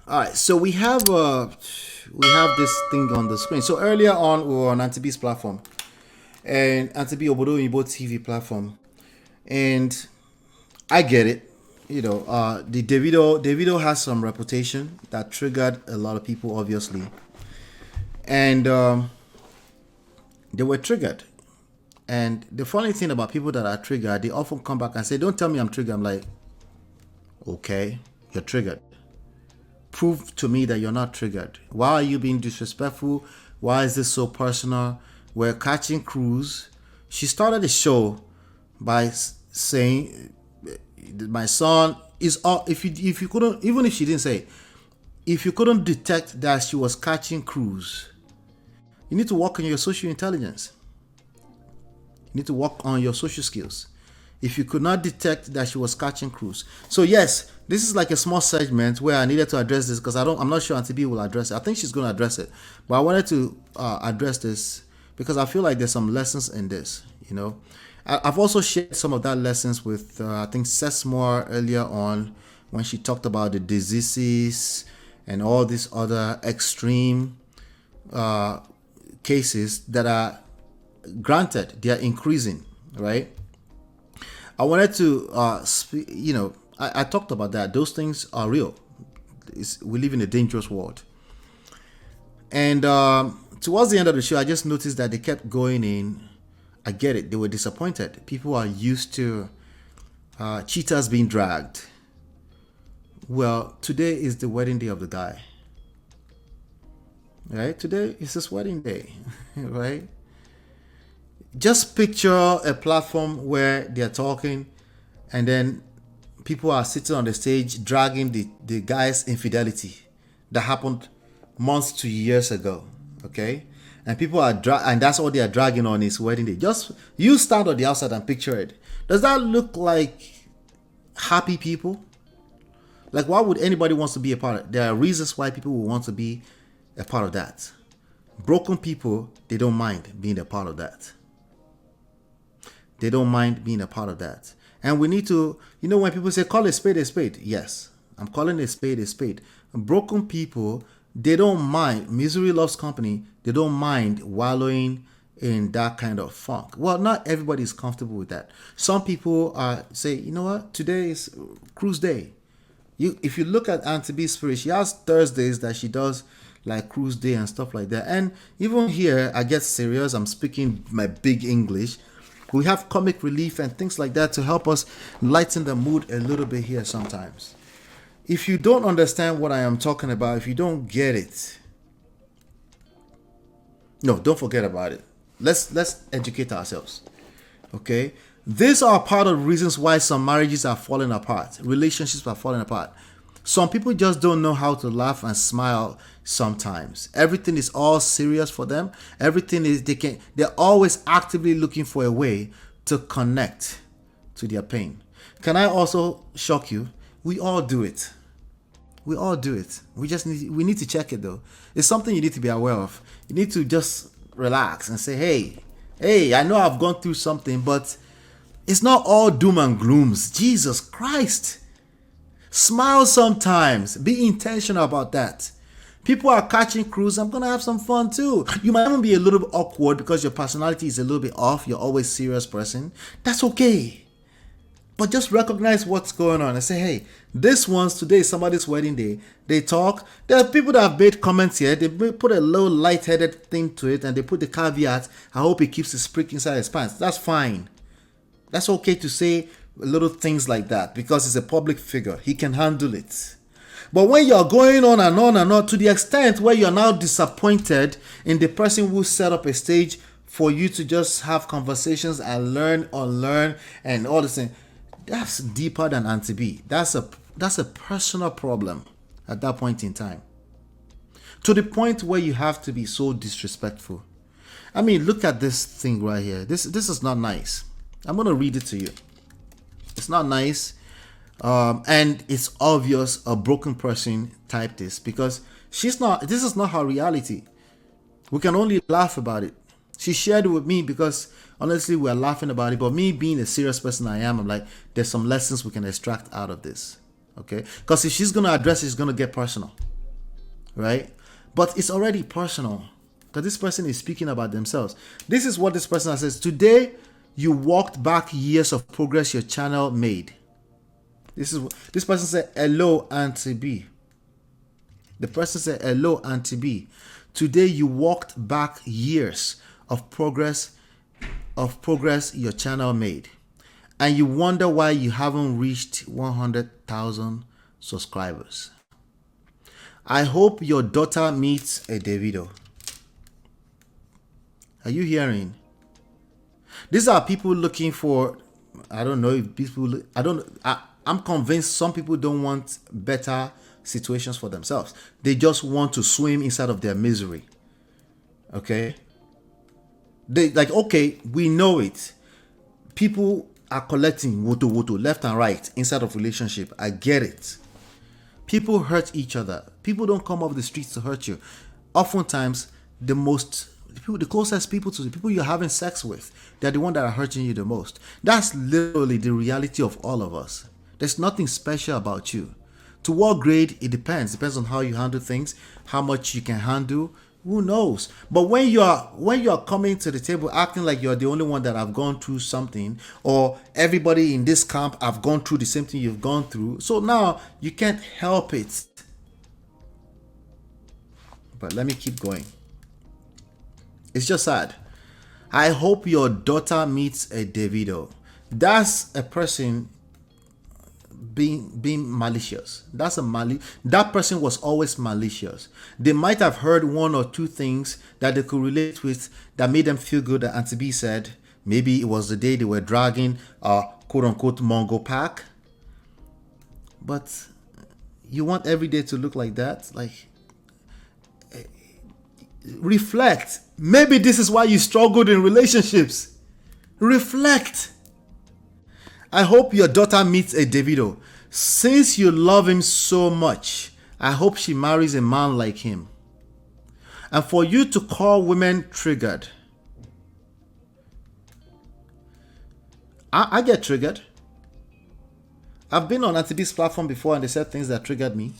All right, so we have this thing on the screen. So earlier on, we were on Aunty B's platform and Aunty B Obodo Yibo TV platform, and I get it. The Davido has some reputation that triggered a lot of people, obviously, and they were triggered. And the funny thing about people that are triggered, they often come back and say, "Don't tell me I'm triggered." I'm like, "Okay, you're triggered. Prove to me that you're not triggered. Why are you being disrespectful? Why is this so personal?" We're catching cruise. She started the show by saying, "My son is all." If you couldn't, even if she didn't say, if you couldn't detect that she was catching cruise, you need to work on your social intelligence. You need to work on your social skills. If you could not detect that she was catching cruise. So yes, this is like a small segment where I needed to address this because I'm not sure Auntie B will address it. I think she's going to address it, but I wanted to address this because I feel like there's some lessons in this. I've also shared some of that lessons with I think Sesmore earlier on when she talked about the diseases and all these other extreme cases that are granted they are increasing, right? I wanted to I talked about that. Those things are real. We live in a dangerous world. And towards the end of the show, I just noticed that they kept going in. I get it. They were disappointed. People are used to cheetahs being dragged. Well, today is the wedding day of the guy. Right? Today is his wedding day. Right? Just picture a platform where they're talking and then people are sitting on the stage dragging the guy's infidelity that happened months to years ago. Okay? And people are and that's all they are dragging on his wedding day. Just you stand on the outside and picture it. Does that look like happy people? Like, why would anybody wants to be a part of it? There are reasons why people will want to be a part of that. Broken people, they don't mind being a part of that. They don't mind being a part of that. And we need to, when people say, call a spade, yes, I'm calling a spade. Broken people, they don't mind. Misery loves company. They don't mind wallowing in that kind of funk. Well, not everybody is comfortable with that. Some people say, you know what, today is cruise day. If you look at Auntie B's Spirit, she has Thursdays that she does like cruise day and stuff like that. And even here, I get serious. I'm speaking my big English. We have comic relief and things like that to help us lighten the mood a little bit here sometimes. If you don't understand what I am talking about, if you don't get it, no, don't forget about it. Let's educate ourselves. Okay? These are part of the reasons why some marriages are falling apart, relationships are falling apart. Some people just don't know how to laugh and smile sometimes. Everything is all serious for them. Everything is they're always actively looking for a way to connect to their pain. Can I also shock you? We all do it. We all do it. We need to check it though. It's something you need to be aware of. You need to just relax and say, hey, I know I've gone through something, but it's not all doom and glooms. Jesus Christ. Smile sometimes. Be intentional about that. People are catching cruise. I'm going to have some fun too. You might even be a little bit awkward because your personality is a little bit off. You're always a serious person. That's okay. But just recognize what's going on and say, hey, today is somebody's wedding day. They talk. There are people that have made comments here. They put a low light-headed thing to it and they put the caveat, I hope he keeps his prick inside his pants. That's fine. That's okay to say little things like that because he's a public figure. He can handle it. But when you're going on and on and on to the extent where you're now disappointed in the person who set up a stage for you to just have conversations and learn, unlearn, and all this thing, that's deeper than Auntie B. That's a personal problem at that point in time. To the point where you have to be so disrespectful. I mean, look at this thing right here. This is not nice. I'm going to read it to you. It's not nice. And it's obvious a broken person typed this because this is not her reality. We can only laugh about it. She shared it with me because honestly we're laughing about it, but me being a serious person I'm like, there's some lessons we can extract out of this. Okay? Because if she's going to address it, it's going to get personal. right? But it's already personal because this person is speaking about themselves. This is what this person says. Today, you walked back years of progress your channel made. This person said, hello, Aunty B. The person said, hello, Aunty B. Today, you walked back years of progress your channel made. And you wonder why you haven't reached 100,000 subscribers. I hope your daughter meets a Davido. Are you hearing? These are people looking for, I don't know if people, I'm convinced some people don't want better situations for themselves. They just want to swim inside of their misery. Okay? They like, okay, we know it. People are collecting woto left and right inside of relationship. I get it. People hurt each other. People don't come off the streets to hurt you. Oftentimes, the closest people to the people you're having sex with, they're the ones that are hurting you the most. That's literally the reality of all of us. There's nothing special about you. To what grade, it depends. Depends on how you handle things, how much you can handle. Who knows? But when you are coming to the table acting like you're the only one that have gone through something, or everybody in this camp have gone through the same thing you've gone through, so now you can't help it. But let me keep going. It's just sad. I hope your daughter meets a Davido. That's a person being malicious. That person was always malicious. They might have heard one or two things that they could relate with that made them feel good. That Aunty B said maybe it was the day they were dragging a quote unquote Mongo pack. But you want every day to look like that? Like, reflect. Maybe this is why you struggled in relationships. Reflect. I hope your daughter meets a Davido. Since you love him so much, I hope she marries a man like him. And for you to call women triggered. I get triggered. I've been on Aunty B's platform before and they said things that triggered me.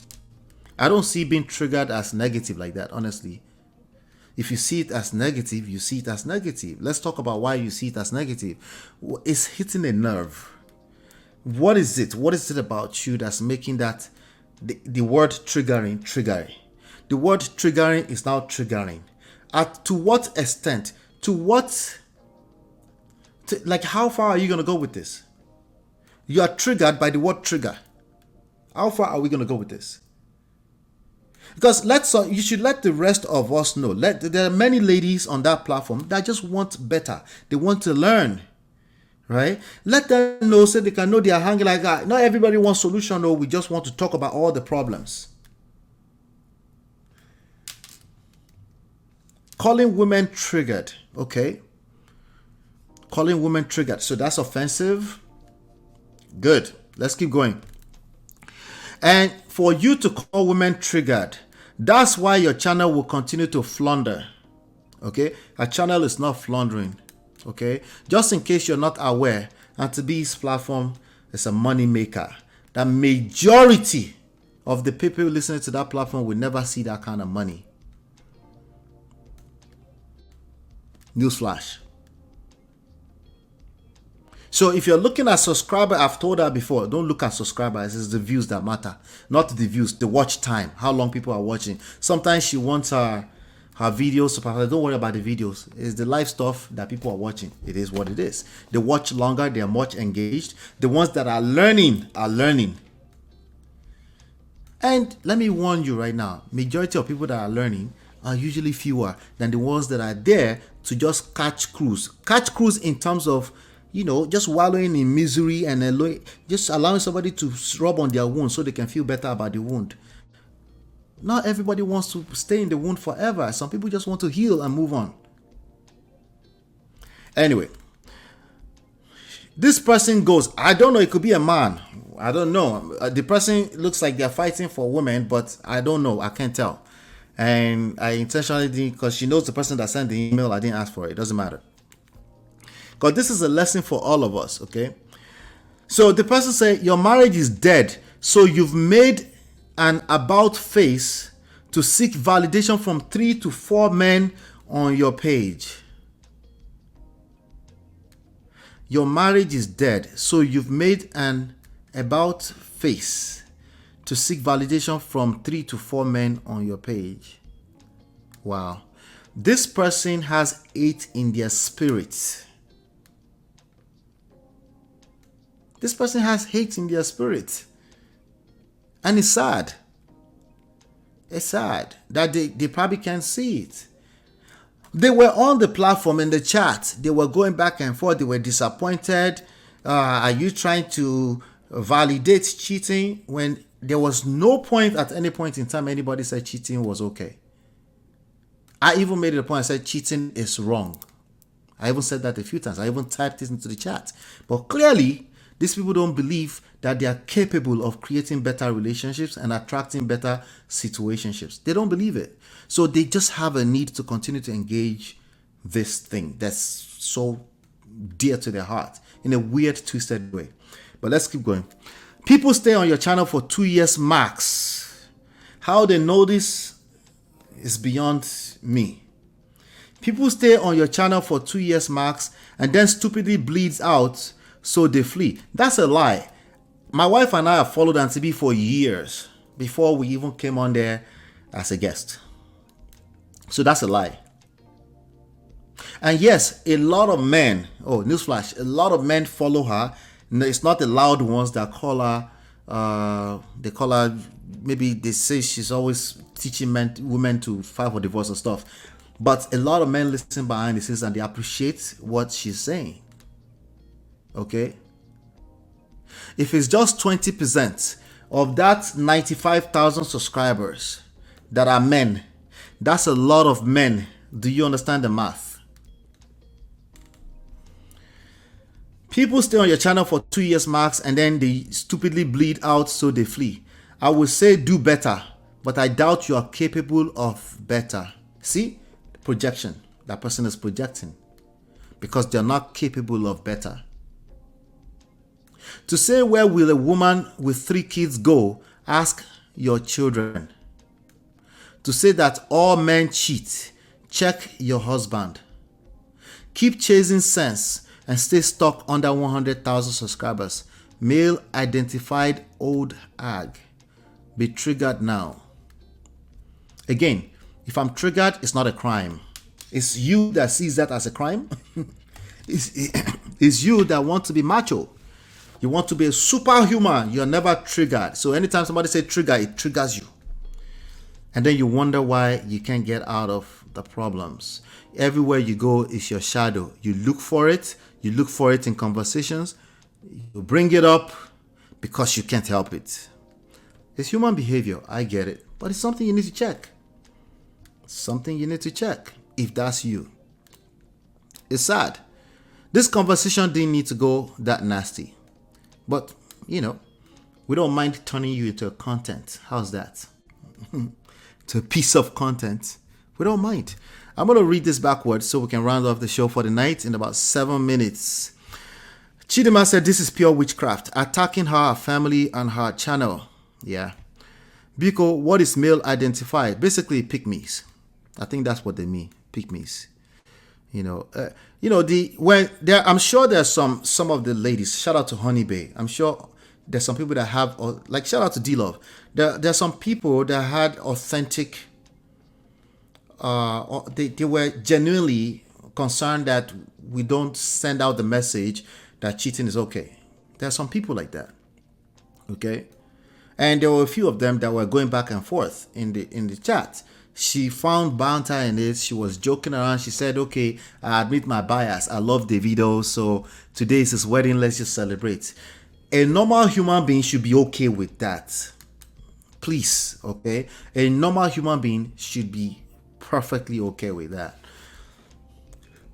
I don't see being triggered as negative like that, honestly. If you see it as negative, you see it as negative. Let's talk about why you see it as negative. It's hitting a nerve. What is it? What is it about you that's making that the word triggering? The word triggering is now triggering. To what extent? Like how far are you going to go with this? You are triggered by the word trigger. How far are we going to go with this? Because you should let the rest of us know. There are many ladies on that platform that just want better. They want to learn. Right? Let them know so they can know they are hanging like that. Not everybody wants solution, or we just want to talk about all the problems. Calling women triggered. Okay. Calling women triggered. So that's offensive. Good. Let's keep going. And for you to call women triggered, that's why your channel will continue to flounder. Okay? Our channel is not floundering. Okay, just in case you're not aware, Aunty B's platform is a money maker. The majority of the people listening to that platform will never see that kind of money. Newsflash. So if you're looking at subscriber, I've told her before, don't look at subscribers. It's the views that matter, not the views, the watch time, how long people are watching. Sometimes she wants her videos, don't worry about the videos. It's the live stuff that people are watching. It is what it is. They watch longer, they are much engaged. The ones that are learning are learning. And let me warn you right now, majority of people that are learning are usually fewer than the ones that are there to just catch cruise. Catch cruise in terms of, just wallowing in misery and just allowing somebody to rub on their wound so they can feel better about the wound. Not everybody wants to stay in the wound forever. Some people just want to heal and move on. Anyway, this person goes, I don't know, it could be a man. I don't know. The person looks like they're fighting for women, but I don't know. I can't tell. And I intentionally didn't, because she knows the person that sent the email, I didn't ask for it. It doesn't matter. Because this is a lesson for all of us, okay? So the person said, your marriage is dead. So you've made an about face to seek validation from 3 to 4 men on your page. Your marriage is dead, so you've made an about face to seek validation from 3 to 4 men on your page. Wow. This person has hate in their spirit. This person has hate in their spirit. And it's sad. It's sad that they probably can't see it. They were on the platform in the chat. They were going back and forth. They were disappointed. Are you trying to validate cheating? When there was no point at any point in time anybody said cheating was okay. I even made it a point. I said cheating is wrong. I even said that a few times. I even typed it into the chat. But clearly, these people don't believe that they are capable of creating better relationships and attracting better situationships. They don't believe it. So they just have a need to continue to engage this thing that's so dear to their heart in a weird, twisted way. But let's keep going. People stay on your channel for 2 years max. How they know this is beyond me. People stay on your channel for 2 years max and then stupidly bleeds out, so they flee. That's a lie. My wife and I have followed Aunty B for years before we even came on there as a guest. So that's a lie. And yes, a lot of men, newsflash, a lot of men follow her. No, it's not the loud ones that call her, they call her, maybe they say she's always teaching women to file for divorce and stuff. But a lot of men listen behind the scenes and they appreciate what she's saying. Okay? If it's just 20% of that 95,000 subscribers that are men, that's a lot of men. Do you understand the math? People stay on your channel for 2 years max and then they stupidly bleed out, so they flee. I would say do better, but I doubt you are capable of better. See? Projection. That person is projecting because they're not capable of better. To say where will a woman with 3 kids go, ask your children. To say that all men cheat, check your husband. Keep chasing sense and stay stuck under 100,000 subscribers. Male identified old hag. Be triggered now. Again, if I'm triggered, it's not a crime. It's you that sees that as a crime. It's you that want to be macho. You want to be a superhuman. You're never triggered. So anytime somebody says trigger, it triggers you. And then you wonder why you can't get out of the problems. Everywhere you go is your shadow. You look for it. You look for it in conversations. You bring it up because you can't help it. It's human behavior. I get it. But it's something you need to check. Something you need to check if that's you. It's sad. This conversation didn't need to go that nasty. But, we don't mind turning you into a content. How's that? To a piece of content. We don't mind. I'm going to read this backwards so we can round off the show for the night in about 7 minutes. Chidima said this is pure witchcraft. Attacking her family and her channel. Yeah. Biko, what is male identified? Basically, pick-me's. I think that's what they mean. Pick-me's. I'm sure there's some of the ladies. Shout out to Honey Bay. I'm sure there's some people that have, shout out to D-Love. There's some people that had authentic. They were genuinely concerned that we don't send out the message that cheating is okay. There are some people like that. Okay, and there were a few of them that were going back and forth in the chat. She found banter in it. She was joking around. She said, okay, I admit my bias. I love Davido. So today is his wedding. Let's just celebrate. A normal human being should be okay with that. Please, okay? A normal human being should be perfectly okay with that.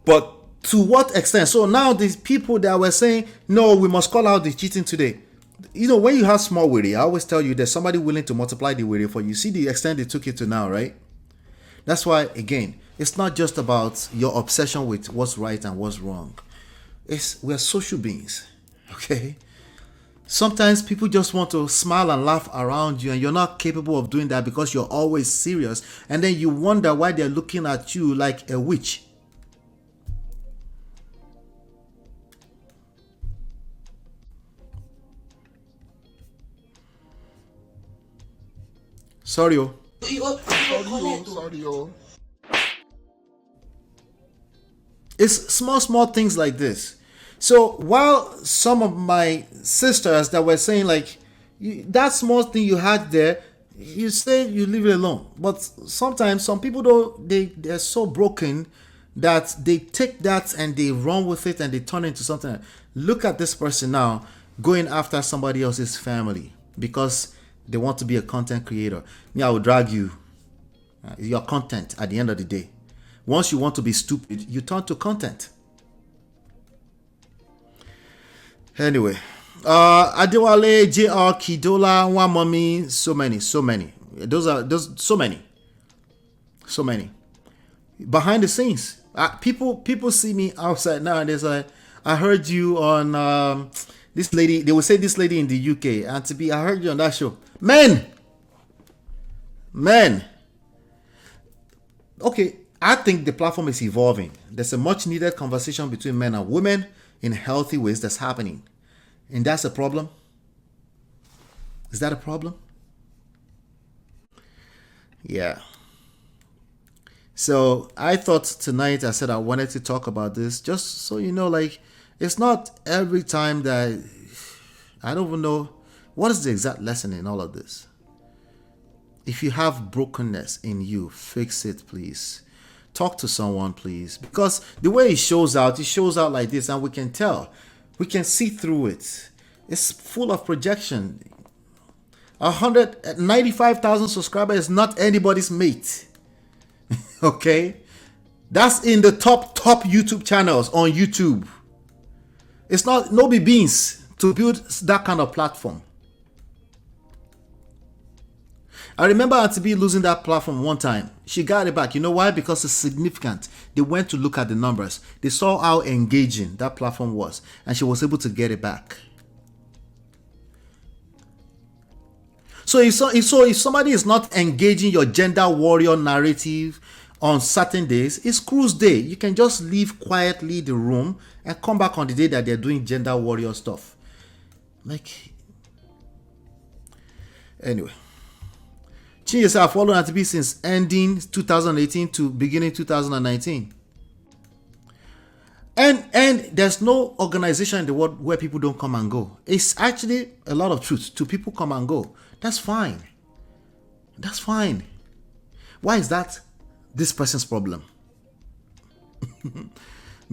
But to what extent? So now these people that were saying, no, we must call out the cheating today. When you have small worry, I always tell you there's somebody willing to multiply the worry for you. See the extent they took it to now, right? That's why, again, it's not just about your obsession with what's right and what's wrong. We're social beings, okay? Sometimes people just want to smile and laugh around you, and you're not capable of doing that because you're always serious. And then you wonder why they're looking at you like a witch. Sorry, oh. Sorry, oh. It's small things like this. So while some of my sisters that were saying like, that small thing you had there, you say you leave it alone. But sometimes some people don't, they're so broken that they take that and they run with it and they turn it into something. Look at this person now going after somebody else's family because they want to be a content creator. Me, I will drag you. Your content at the end of the day. Once you want to be stupid, you turn to content. Anyway, Adewale, JR, Kidola, One Mommy, so many. Those so many. Behind the scenes, people see me outside now, and there's like, I heard you on this lady. They will say this lady in the UK, and to be, I heard you on that show. Men. Okay. I think the platform is evolving. There's a much needed conversation between men and women in healthy ways that's happening. And that's a problem. Is that a problem? Yeah. So I thought tonight, I said I wanted to talk about this just so you know, like, it's not every time that, I don't even know, what is the exact lesson in all of this? If you have brokenness in you, fix it, please. Talk to someone, please, because the way it shows out like this, and we can tell, we can see through it. It's full of projection. 195,000 subscribers is not anybody's mate. Okay, that's in the top YouTube channels on YouTube. It's not no be beans to build that kind of platform. I remember Aunty B losing that platform one time. She got it back. You know why? Because it's significant. They went to look at the numbers. They saw how engaging that platform was, and she was able to get it back. So if somebody is not engaging your gender warrior narrative on certain days, it's cruise day. You can just leave quietly the room and come back on the day that they're doing gender warrior stuff. Like, anyway. Chinyese, I've followed Aunty B since ending 2018 to beginning 2019. And there's no organization in the world where people don't come and go. It's actually a lot of truth to people come and go. That's fine. That's fine. Why is that this person's problem?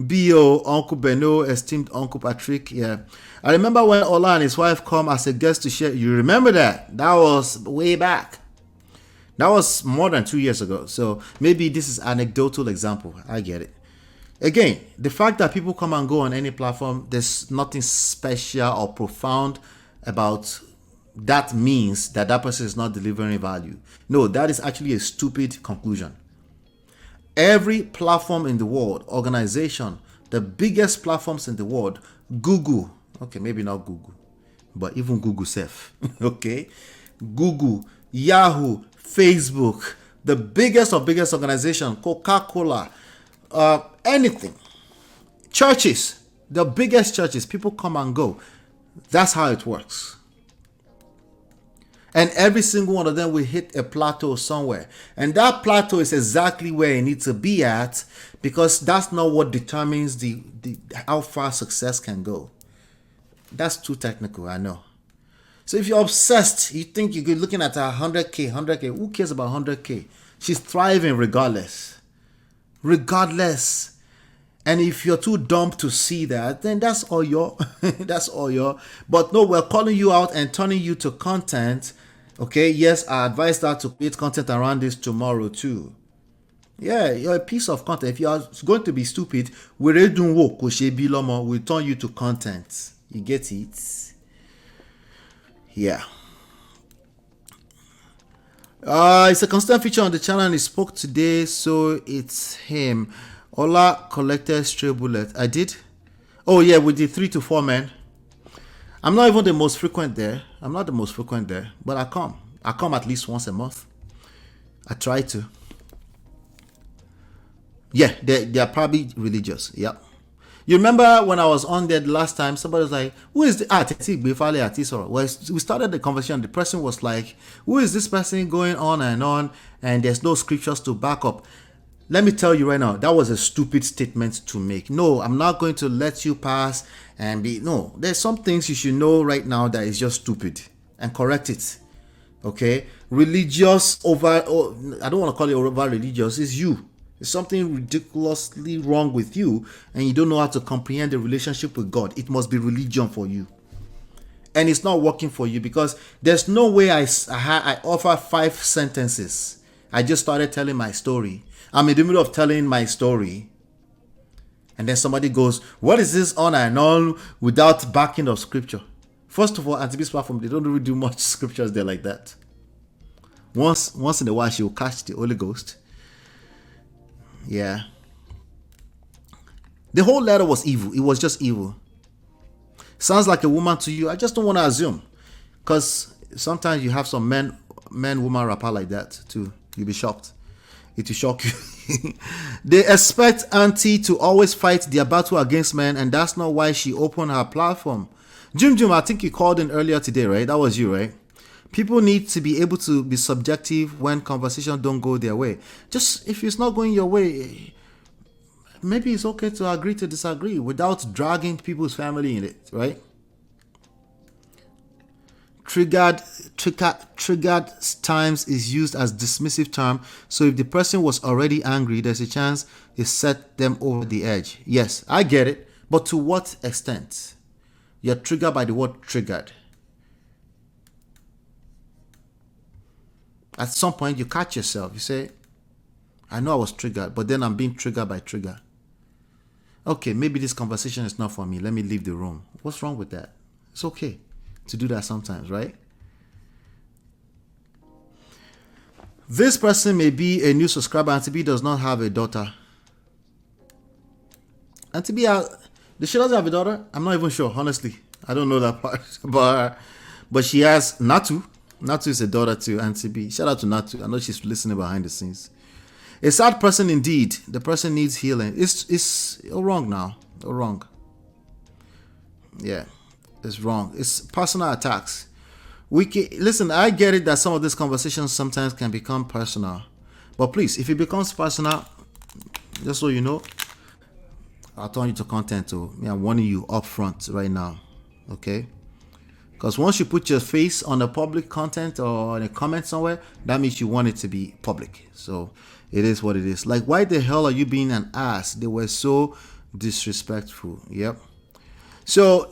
B.O. Uncle Beno, esteemed Uncle Patrick. Yeah. I remember when Ola and his wife come as a guest to share. You remember that? That was way back. That was more than 2 years ago. So maybe this is an anecdotal example. I get it. Again, the fact that people come and go on any platform, there's nothing special or profound about that means that that person is not delivering value. No, that is actually a stupid conclusion. Every platform in the world, organization, the biggest platforms in the world, Google, okay, maybe not Google, but even Google self, okay, Google, Yahoo, Facebook, the biggest of biggest organization, Coca-Cola, anything, churches, the biggest churches, people come and go. That's how it works. And every single one of them will hit a plateau somewhere. And that plateau is exactly where it needs to be at, because that's not what determines the how far success can go. That's too technical, I know. So if you're obsessed, you think you're looking at 100K, who cares about 100K? She's thriving regardless. And if you're too dumb to see that, then that's all your, but no, we're calling you out and turning you to content. Okay, yes, I advise that to create content around this tomorrow too. Yeah, you're a piece of content. If you are going to be stupid, we'll turn you to content. You get it? Yeah. It's a constant feature on the channel and he spoke today, so it's him. Ola collected stray bullet. I did? Oh yeah, with the 3 to 4 men. I'm not even the most frequent there. I'm not the most frequent there, but I come. I come at least once a month. I try to. Yeah, they are probably religious. Yep. You remember when I was on there the last time, somebody was like, who is the well, we started the conversation. The person was like, who is this person going on, and there's no scriptures to back up. Let me tell you right now, that was a stupid statement to make. No, I'm not going to let you pass and be, no, there's some things you should know right now that is just stupid, and correct it. Okay? Religious over, I don't want to call it over religious, it's you. There's something ridiculously wrong with you, and you don't know how to comprehend the relationship with God. It must be religion for you. And it's not working for you, because there's no way I offer 5 sentences. I just started telling my story. I'm in the middle of telling my story, and then somebody goes, what is this on and on without backing of scripture? First of all, Aunty's platform, they don't really do much scriptures there like that. Once in a while, she will catch the Holy Ghost. Yeah. The whole letter was evil. It was just evil. Sounds like a woman to you. I just don't want to assume, because sometimes you have some woman rapper like that too. You'll be shocked. It will shock you. They expect Aunty to always fight their battle against men, and that's not why she opened her platform. Jim, I think you called in earlier today, right? That was you, right? People need to be able to be subjective when conversations don't go their way. Just if it's not going your way, maybe it's okay to agree to disagree without dragging people's family in it, right? Triggered times is used as dismissive term. So if the person was already angry, there's a chance it set them over the edge. Yes, I get it. But to what extent? You're triggered by the word triggered. At some point, you catch yourself. You say, I know I was triggered, but then I'm being triggered by trigger. Okay, maybe this conversation is not for me. Let me leave the room. What's wrong with that? It's okay to do that sometimes, right? This person may be a new subscriber. Aunty B does not have a daughter. Aunty B, does she doesn't have a daughter? I'm not even sure, honestly. I don't know that part. But she has Natu. Natu is a daughter to Aunty B. Shout out to Natu. I know she's listening behind the scenes. A sad person indeed. The person needs healing. It's wrong now. Wrong. Yeah, it's wrong. It's personal attacks. Listen, I get it that some of these conversations sometimes can become personal. But please, if it becomes personal, just so you know, I'll turn you to content too. I'm warning you up front right now. Okay? Because once you put your face on a public content or in a comment somewhere, that means you want it to be public. So it is what it is. Like, why the hell are you being an ass? They were so disrespectful. Yep. So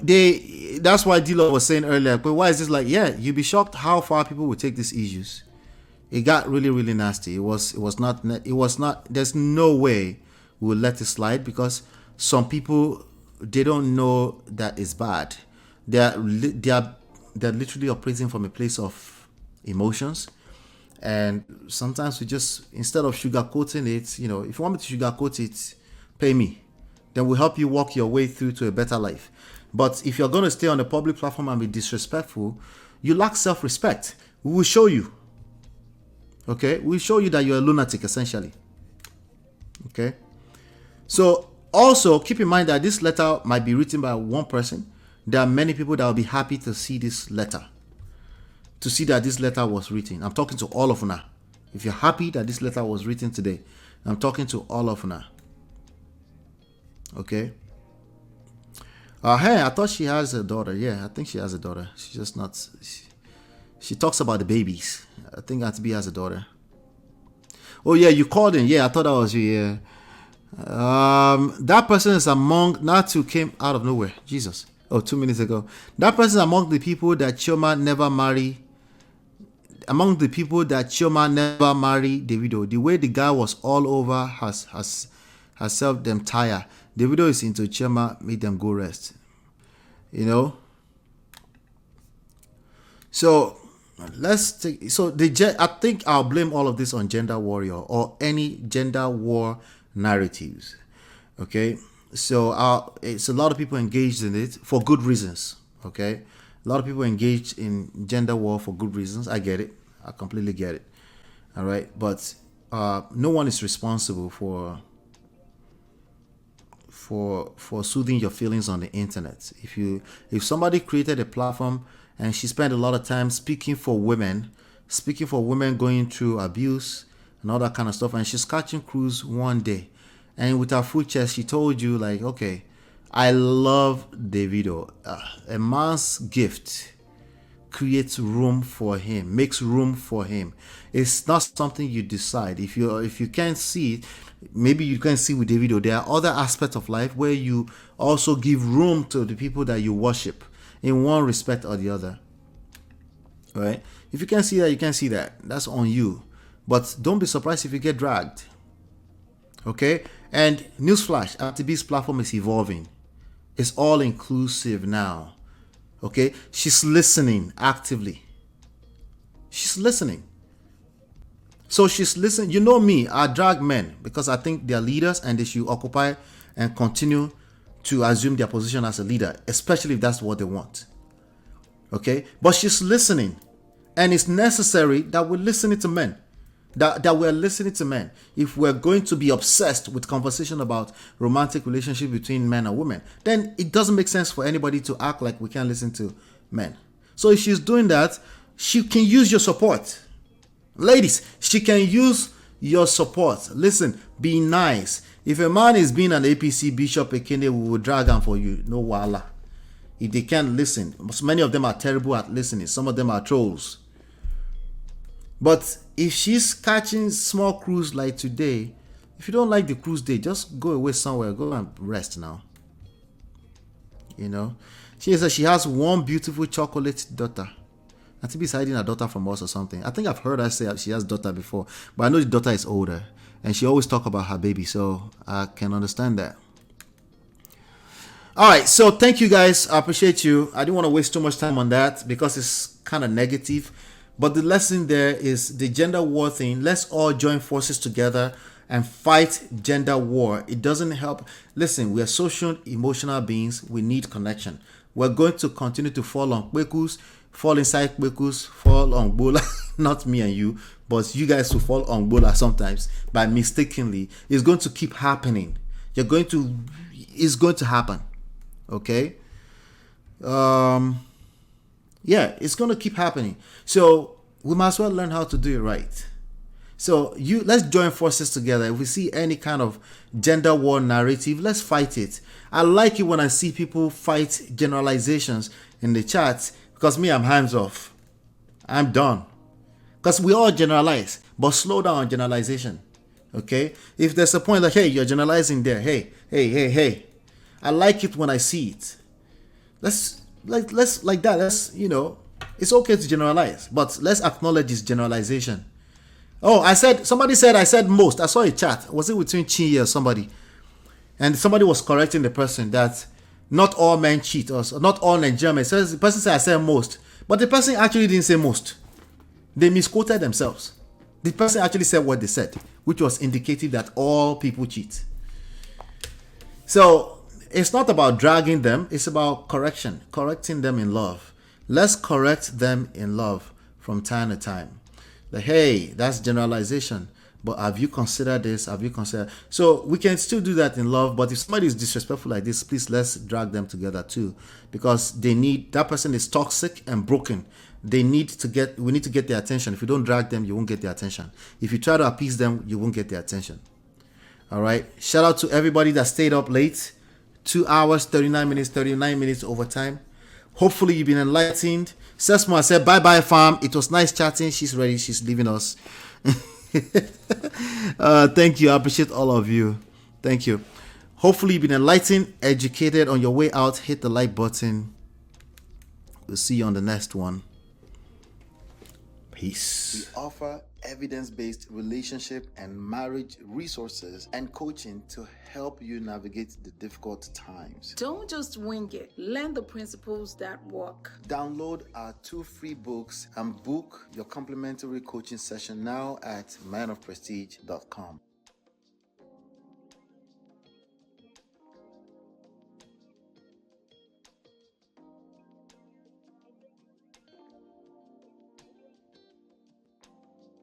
that's why D-Lo was saying earlier, but why is this like, yeah, you'd be shocked how far people would take these issues. It got really, really nasty. It was not, there's no way we will let it slide, because some people, they don't know that it's bad. They're literally operating from a place of emotions. And sometimes we just, instead of sugarcoating it, if you want me to sugarcoat it, pay me. Then we'll help you walk your way through to a better life. But if you're going to stay on the public platform and be disrespectful, you lack self-respect. We will show you. Okay? We'll show you that you're a lunatic, essentially. Okay? So, also, keep in mind that this letter might be written by one person. There are many people that will be happy to see this letter. To see that this letter was written. I'm talking to all of you now. If you're happy that this letter was written today, I'm talking to all of you now. Okay? Hey, I thought she has a daughter. Yeah, I think she has a daughter. She's just not... She talks about the babies. I think Aunty B has a daughter. Oh, yeah, you called in. Yeah, I thought that was you. Yeah. That person is among... Natu came out of nowhere. Jesus. Oh, 2 minutes ago. That person is among the people that Chioma never marry. Among the people that Chioma never marry Davido. The way the guy was all over has self them tire. Davido is into Chioma, made them go rest. So let's take. So I think I'll blame all of this on gender warrior or any gender war narratives. Okay, so it's a lot of people engaged in it for good reasons. Okay, A lot of people engage in gender war for good reasons. I get it. I completely get it. All right, but no one is responsible for soothing your feelings on the internet. If somebody created a platform and she spent a lot of time speaking for women going through abuse and all that kind of stuff, and she's catching cruise one day, and with her full chest she told you like, okay, I love Davido. A man's gift creates room for him, makes room for him. It's not something you decide. If you can't see it, maybe you can't see with Davido, there are other aspects of life where you also give room to the people that you worship in one respect or the other. Right? If you can't see that, you can't see that. That's on you. But don't be surprised if you get dragged. Okay? And newsflash, Aunty B's platform is evolving. It's all inclusive now. Okay? She's listening actively. She's listening. So she's listening. You know me, I drag men because I think they're leaders and they should occupy and continue to assume their position as a leader, especially if that's what they want. Okay? But she's listening. And it's necessary that we're listening to men. That we're listening to men. If we're going to be obsessed with conversation about romantic relationship between men and women, then it doesn't make sense for anybody to act like we can't listen to men. So if she's doing that, she can use your support. Ladies, she can use your support. Listen, be nice. If a man is being an APC Bishop Ekene, we will drag him for you. No wala. If they can't listen, many of them are terrible at listening. Some of them are trolls. But if she's catching small cruise like today, if you don't like the cruise day, just go away somewhere. Go and rest now. You know? She says she has one beautiful chocolate daughter. I think she's hiding her daughter from us or something. I think I've heard her say she has daughter before. But I know the daughter is older. And she always talk about her baby. So I can understand that. Alright, so thank you guys. I appreciate you. I didn't want to waste too much time on that because it's kind of negative. But the lesson there is the gender war thing. Let's all join forces together and fight gender war. It doesn't help. Listen, we are social, emotional beings. We need connection. We're going to continue to fall on kwekus, fall inside kwekus, fall on bola. Not me and you, but you guys will fall on bola sometimes by mistakenly. It's going to keep happening. It's going to happen. Okay? Yeah, it's going to keep happening. So we must well learn how to do it right. So let's join forces together. If we see any kind of gender war narrative, let's fight it. I like it when I see people fight generalizations in the chat because me, I'm hands off. I'm done. Because we all generalize, but slow down on generalization. Okay? If there's a point like, hey, you're generalizing there. Hey. I like it when I see it. Let's like that. It's okay to generalize, but let's acknowledge this generalization. Oh, somebody said I said most. I saw a chat. Was it between Chi or somebody? And somebody was correcting the person that not all men cheat, or not all Nigerian men. So the person said I said most, but the person actually didn't say most. They misquoted themselves. The person actually said what they said, which was indicative that all people cheat. So it's not about dragging them. It's about correcting them in love. Let's correct them in love from time to time. Like, hey, that's generalization. But have you considered this? So we can still do that in love. But if somebody is disrespectful like this, please let's drag them together too. Because that person is toxic and broken. We need to get their attention. If you don't drag them, you won't get their attention. If you try to appease them, you won't get their attention. All right. Shout out to everybody that stayed up late. 2 hours, 39 minutes overtime. Hopefully you've been enlightened. Sesma said, bye-bye, fam. It was nice chatting. She's ready. She's leaving us. Thank you. I appreciate all of you. Thank you. Hopefully you've been enlightened, educated. On your way out, hit the like button. We'll see you on the next one. Peace. We offer evidence-based relationship and marriage resources and coaching to help you navigate the difficult times. Don't just wing it. Learn the principles that work. Download our 2 free books and book your complimentary coaching session now at manofprestige.com.